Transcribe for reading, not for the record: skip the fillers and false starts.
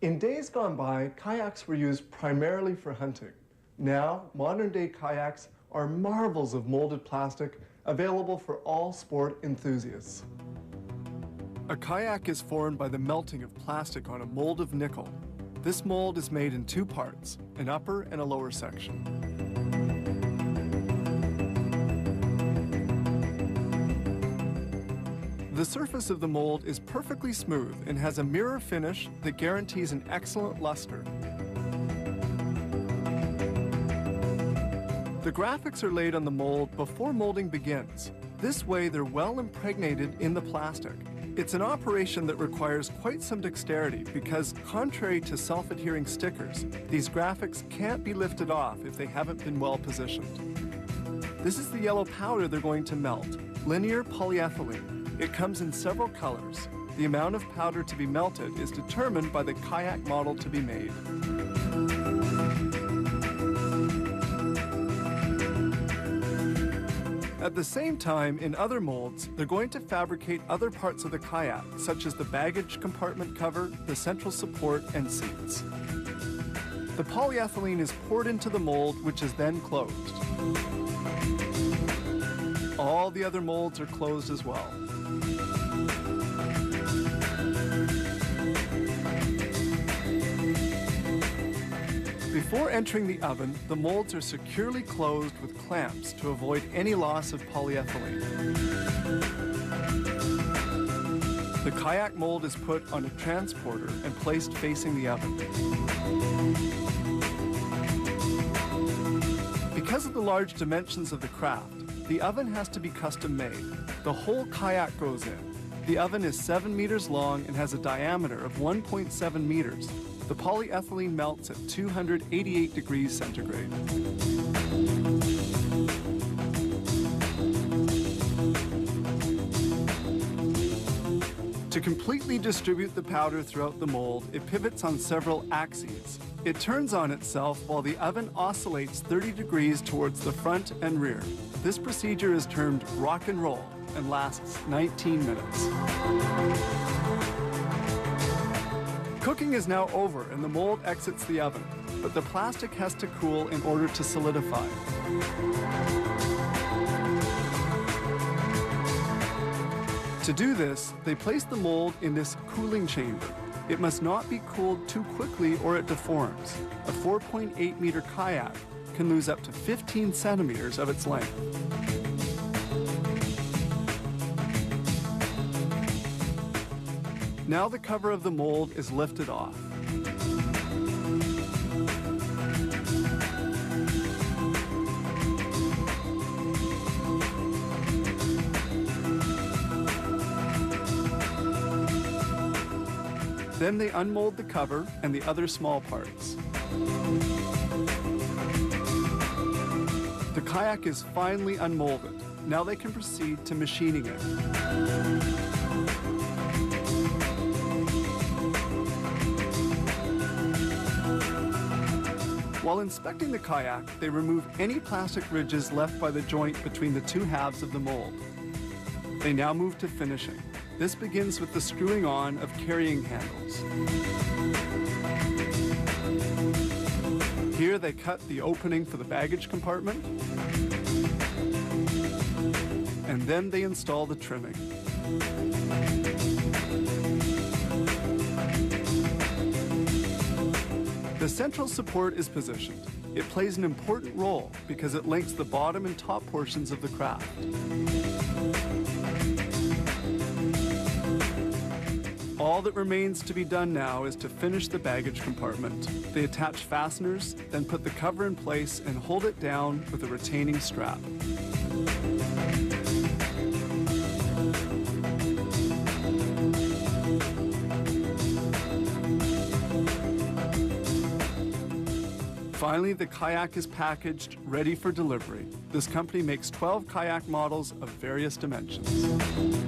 In days gone by, kayaks were used primarily for hunting. Now, modern-day kayaks are marvels of molded plastic available for all sport enthusiasts. A kayak is formed by the melting of plastic on a mold of nickel. This mold is made in two parts, an upper and a lower section. The surface of the mold is perfectly smooth and has a mirror finish that guarantees an excellent luster. The graphics are laid on the mold before molding begins. This way, they're well impregnated in the plastic. It's an operation that requires quite some dexterity because, contrary to self-adhering stickers, these graphics can't be lifted off if they haven't been well positioned. This is the yellow powder they're going to melt, linear polyethylene. It comes in several colors. The amount of powder to be melted is determined by the kayak model to be made. At the same time, in other molds, they're going to fabricate other parts of the kayak, such as the baggage compartment cover, the central support, and seats. The polyethylene is poured into the mold, which is then closed. All the other molds are closed as well. Before entering the oven, the molds are securely closed with clamps to avoid any loss of polyethylene. The kayak mold is put on a transporter and placed facing the oven. Because of the large dimensions of the craft, the oven has to be custom made. The whole kayak goes in. The oven is 7 meters long and has a diameter of 1.7 meters. The polyethylene melts at 288 degrees centigrade. To completely distribute the powder throughout the mold, it pivots on several axes. It turns on itself while the oven oscillates 30 degrees towards the front and rear. This procedure is termed rock and roll and lasts 19 minutes. Cooking is now over and the mold exits the oven, but the plastic has to cool in order to solidify. To do this, they place the mold in this cooling chamber. It must not be cooled too quickly or it deforms. A 4.8 meter kayak can lose up to 15 centimeters of its length. Now the cover of the mold is lifted off. Then they unmold the cover and the other small parts. The kayak is finally unmolded. Now they can proceed to machining it. While inspecting the kayak, they remove any plastic ridges left by the joint between the two halves of the mold. They now move to finishing. This begins with the screwing on of carrying handles. Here they cut the opening for the baggage compartment, and then they install the trimming. The central support is positioned. It plays an important role because it links the bottom and top portions of the craft. All that remains to be done now is to finish the baggage compartment. They attach fasteners, then put the cover in place and hold it down with a retaining strap. Finally, the kayak is packaged, ready for delivery. This company makes 12 kayak models of various dimensions.